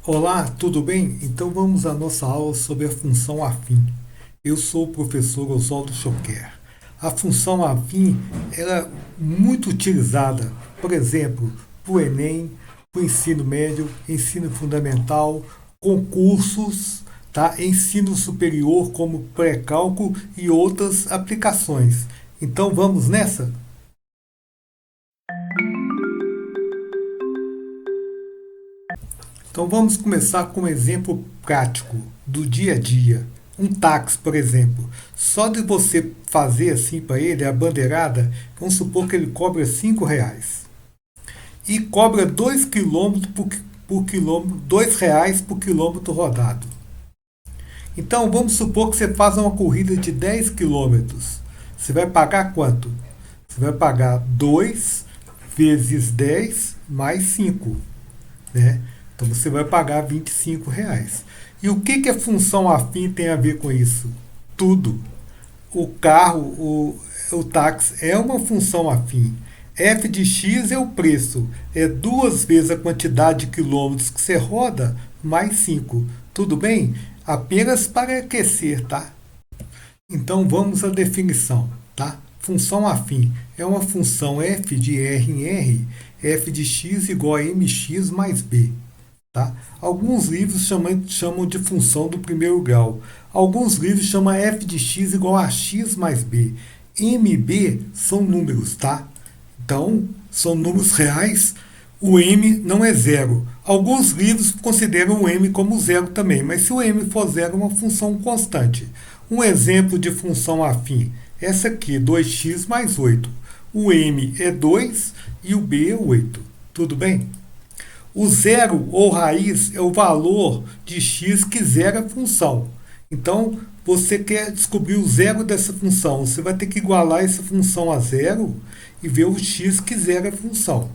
Olá, tudo bem? Então vamos à nossa aula sobre a função afim. Eu sou o professor Oswaldo Choquer. A função afim ela é muito utilizada, por exemplo, para o Enem, para o ensino médio, ensino fundamental, concursos, tá? Ensino superior como pré-cálculo e outras aplicações. Então vamos nessa? Então vamos começar com um exemplo prático do dia a dia. Um táxi, por exemplo. Só de você fazer assim para ele a bandeirada, vamos supor que ele cobra R$ 5. E cobra 2 km por quilômetro, R$ 2 por quilômetro rodado. Então vamos supor que você faz uma corrida de 10 km. Você vai pagar quanto? Você vai pagar 2 vezes 10 mais 5, né? Então você vai pagar R$ 25. E o que a função afim tem a ver com isso? Tudo. O carro, o táxi é uma função afim. F de x é o preço, é duas vezes a quantidade de quilômetros que você roda, mais 5. Tudo bem? Apenas para aquecer, tá? Então vamos à definição, tá? Função afim é uma função f de r em r, f de x igual a mx mais b. Tá? Alguns livros chamam de função do primeiro grau. Alguns livros chamam f de x igual a x mais b. M e b são números, tá? Então, são números reais. O m não é zero. Alguns livros consideram o m como zero também, mas se o m for zero, é uma função constante. Um exemplo de função afim, essa aqui, 2x mais 8. O m é 2 e o b é 8. Tudo bem? O zero ou raiz é o valor de x que zera a função. Então, você quer descobrir o zero dessa função. Você vai ter que igualar essa função a zero e ver o x que zera a função.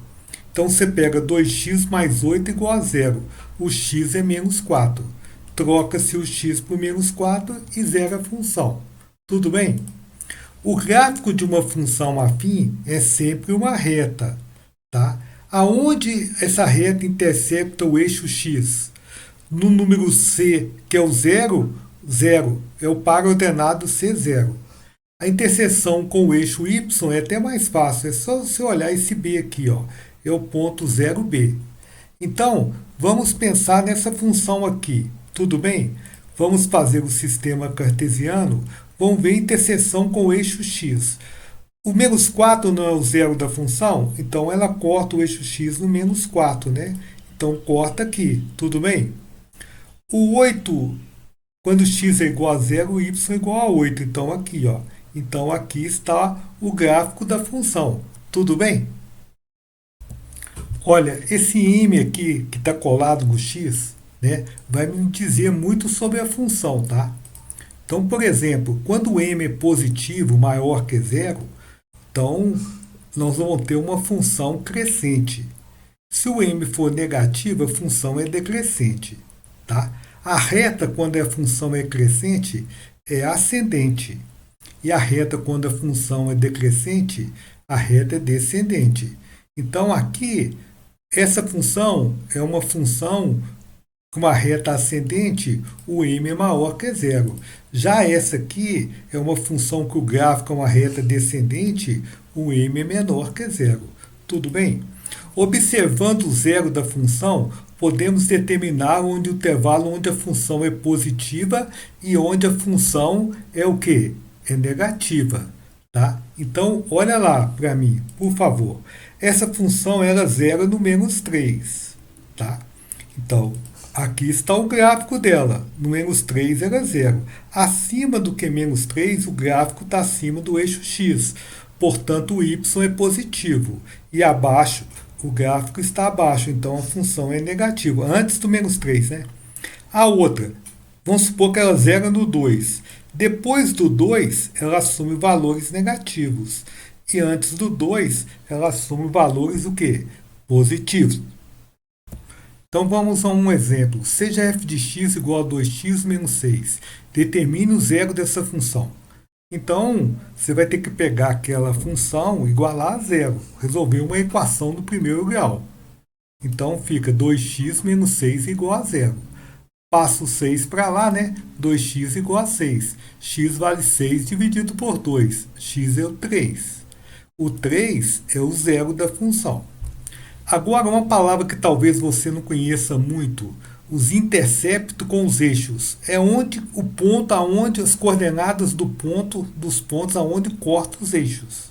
Então, você pega 2x mais 8 igual a zero. O x é menos 4. Troca-se o x por menos 4 e zera a função. Tudo bem? O gráfico de uma função afim é sempre uma reta, tá? Aonde essa reta intercepta o eixo x? No número c, que é o zero, zero é o par ordenado C0. A interseção com o eixo y é até mais fácil, é só você olhar esse b aqui, ó, é o ponto 0b. Então, vamos pensar nessa função aqui, tudo bem? Vamos fazer o sistema cartesiano, vamos ver a interseção com o eixo x. O menos 4 não é o zero da função, então ela corta o eixo x no menos 4, né? Então corta aqui, tudo bem? O 8, quando x é igual a zero, y é igual a 8. Então aqui, ó. Então aqui está o gráfico da função. Tudo bem? Olha, esse m aqui que está colado no x, né, vai me dizer muito sobre a função, tá? Então, por exemplo, quando o m é positivo, maior que zero, então, nós vamos ter uma função crescente. Se o m for negativo, a função é decrescente. Tá? A reta, quando a função é crescente, é ascendente. E a reta, quando a função é decrescente, a reta é descendente. Então, aqui, essa função é uma função com uma reta ascendente, o m é maior que zero. Já essa aqui é uma função que o gráfico é uma reta descendente, o m é menor que zero. Tudo bem? Observando o zero da função, podemos determinar onde o intervalo onde a função é positiva e onde a função é o quê? É negativa. Tá? Então, olha lá para mim, por favor. Essa função era zero no menos 3. Tá? Então, aqui está o gráfico dela. No menos 3 era zero. Acima do que menos 3, o gráfico está acima do eixo x. Portanto, o y é positivo. E abaixo, o gráfico está abaixo. Então, a função é negativa. Antes do menos 3, né? A outra, vamos supor que ela zera no 2. Depois do 2, ela assume valores negativos. E antes do 2, ela assume valores o quê? Positivos. Então vamos a um exemplo. Seja f de x igual a 2x menos 6. Determine o zero dessa função. Então, você vai ter que pegar aquela função e igualar a zero. Resolver uma equação do primeiro grau. Então fica 2x menos 6 igual a zero. Passo 6 para lá, né? 2x igual a 6. X vale 6 dividido por 2. X é o 3. O 3 é o zero da função. Agora, uma palavra que talvez você não conheça muito, os interceptos com os eixos. É onde o ponto, aonde as coordenadas do ponto, dos pontos aonde corta os eixos.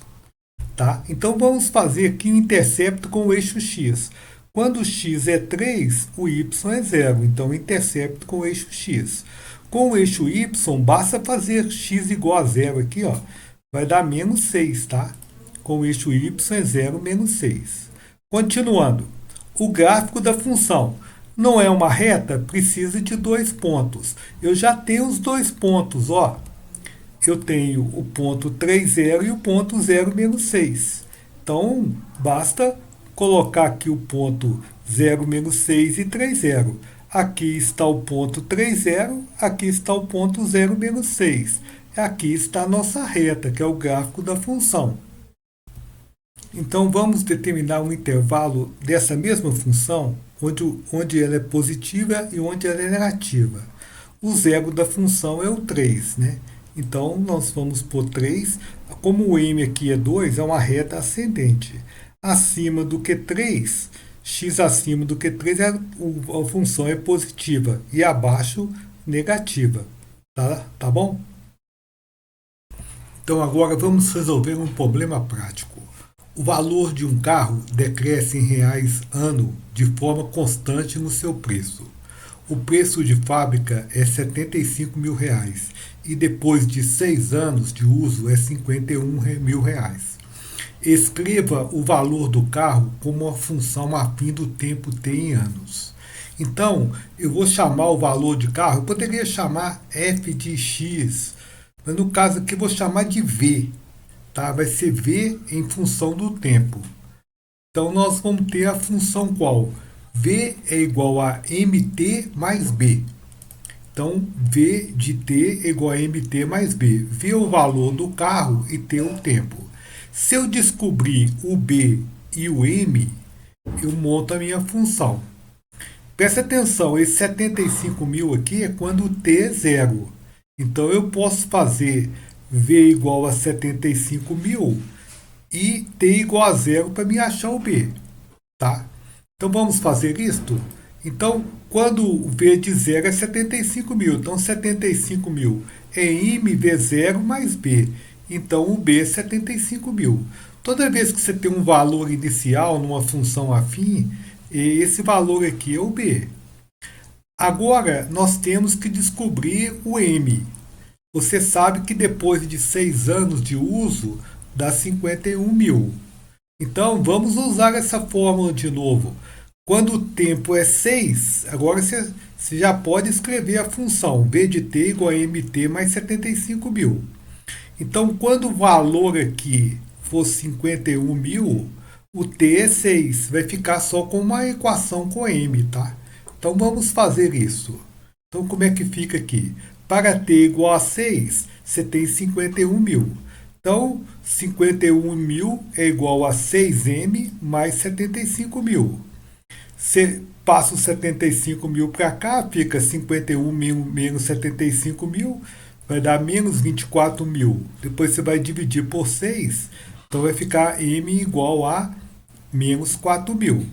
Tá? Então vamos fazer aqui o intercepto com o eixo x. Quando o x é 3, o y é 0. Então intercepto com o eixo x. Com o eixo y, basta fazer x igual a 0 aqui, ó. Vai dar menos 6, tá? Com o eixo y é 0 menos 6. Continuando. O gráfico da função. Não é uma reta? Precisa de dois pontos. Eu já tenho os dois pontos, ó. Eu tenho o ponto 3, 0 e o ponto 0, menos 6. Então, basta colocar aqui o ponto 0, menos 6 e 3, 0. Aqui está o ponto 3, 0. Aqui está o ponto 0, menos 6. Aqui está a nossa reta, que é o gráfico da função. Então, vamos determinar um intervalo dessa mesma função, onde ela é positiva e onde ela é negativa. O zero da função é o 3, né? Então, nós vamos por 3. Como o m aqui é 2, é uma reta ascendente. Acima do que 3, x acima do que 3, a função é positiva. E abaixo, negativa. Tá bom? Então, agora vamos resolver um problema prático. O valor de um carro decresce em reais ano de forma constante no seu preço. O preço de fábrica é R$ 75 mil e depois de 6 anos de uso é R$ 51 mil. Escreva o valor do carro como uma função afim do tempo t em anos. Então, eu vou chamar o valor de carro, eu poderia chamar f de x, mas no caso aqui eu vou chamar de v. Tá? Vai ser v em função do tempo. Então, nós vamos ter a função qual? V é igual a mt mais b. Então, V de t é igual a mt mais b. V é o valor do carro e t é o tempo. Se eu descobrir o b e o m, eu monto a minha função. Presta atenção, esse 75 mil aqui é quando t é zero. Então, eu posso fazer v igual a 75 mil e t igual a zero para me achar o b. Tá? Então, vamos fazer isto? Então, quando o v de zero é 75 mil, então 75 mil é mv0 mais b. Então, o b é 75 mil. Toda vez que você tem um valor inicial numa função afim, esse valor aqui é o b. Agora, nós temos que descobrir o m. Você sabe que depois de 6 anos de uso, dá 51 mil. Então, vamos usar essa fórmula de novo. Quando o tempo é 6, agora você já pode escrever a função v de t igual a mt mais 75 mil. Então, quando o valor aqui for 51 mil, o t é 6. Vai ficar só com uma equação com m, tá? Então, vamos fazer isso. Então, como é que fica aqui? Para t igual a 6, você tem 51 mil. Então, 51 mil é igual a 6m mais 75 mil. Você passa os 75 mil para cá, fica 51 mil menos 75 mil, vai dar menos 24 mil. Depois você vai dividir por 6, então vai ficar m igual a menos 4 mil.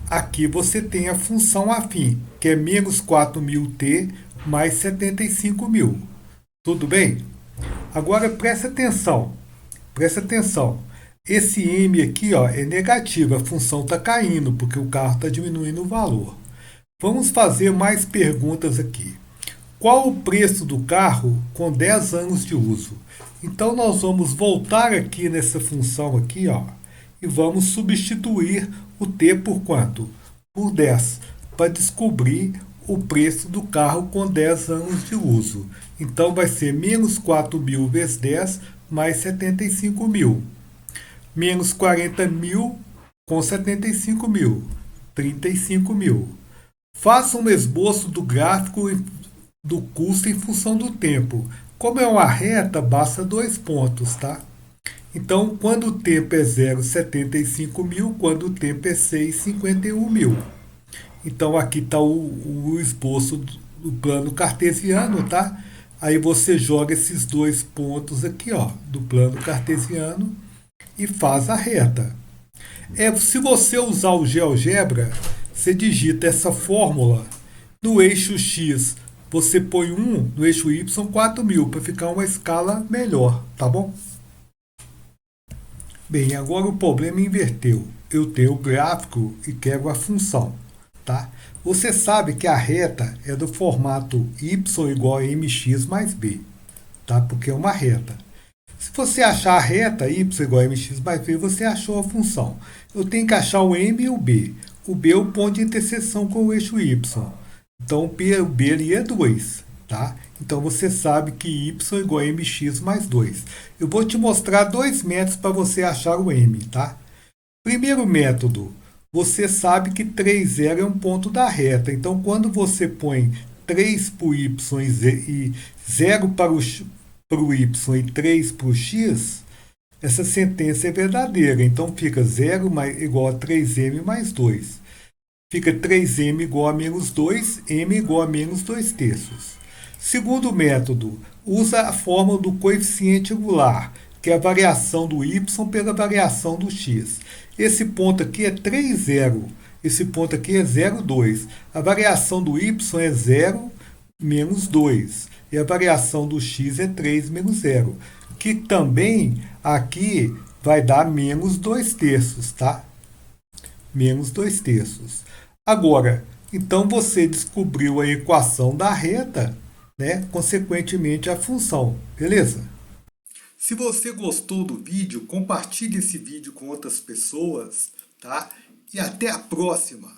Aqui você tem a função afim, que é menos 4 mil t mais 75 mil. Tudo bem? Agora presta atenção. Presta atenção. Esse m aqui, ó, é negativo, a função está caindo, porque o carro está diminuindo o valor. Vamos fazer mais perguntas aqui. Qual o preço do carro com 10 anos de uso? Então, nós vamos voltar aqui nessa função aqui, ó, e vamos substituir o t por quanto? Por 10, para descobrir o preço do carro com 10 anos de uso. Então, vai ser menos 4 mil vezes 10 mais 75 mil. Menos 40 mil com 75 mil. 35 mil. Faça um esboço do gráfico do custo em função do tempo. Como é uma reta, basta 2 pontos, tá? Então, quando o tempo é 0,75 mil, quando o tempo é 6,51 mil. Então, aqui está o esboço do plano cartesiano, tá? Aí você joga esses dois pontos aqui, ó, do plano cartesiano e faz a reta. Se você usar o GeoGebra, você digita essa fórmula no eixo X, você põe 1, no eixo Y 4.000 para ficar uma escala melhor, tá bom? Bem, agora o problema inverteu. Eu tenho o gráfico e quero a função, tá? Você sabe que a reta é do formato y igual a mx mais b, tá? Porque é uma reta. Se você achar a reta y igual a mx mais b, você achou a função. Eu tenho que achar o m e o b. O b é o ponto de interseção com o eixo y. Então o b ali é 2, tá? Então você sabe que y é igual a mx mais 2. Eu vou te mostrar dois métodos para você achar o m, tá? Primeiro método, você sabe que 3, 0 é um ponto da reta. Então quando você põe 3 para o y e 0 para o y e 3 para o x, essa sentença é verdadeira. Então fica 0 igual a 3m mais 2. Fica 3m igual a menos 2, m igual a menos 2 terços. Segundo método, usa a fórmula do coeficiente angular, que é a variação do y pela variação do x. Esse ponto aqui é 3, 0. Esse ponto aqui é 0, 2. A variação do y é 0, menos 2. E a variação do x é 3 menos 0. Que também aqui vai dar menos 2 terços, tá? Menos 2 terços. Agora, então você descobriu a equação da reta, né? Consequentemente a função, beleza? Se você gostou do vídeo, compartilhe esse vídeo com outras pessoas, tá? E até a próxima!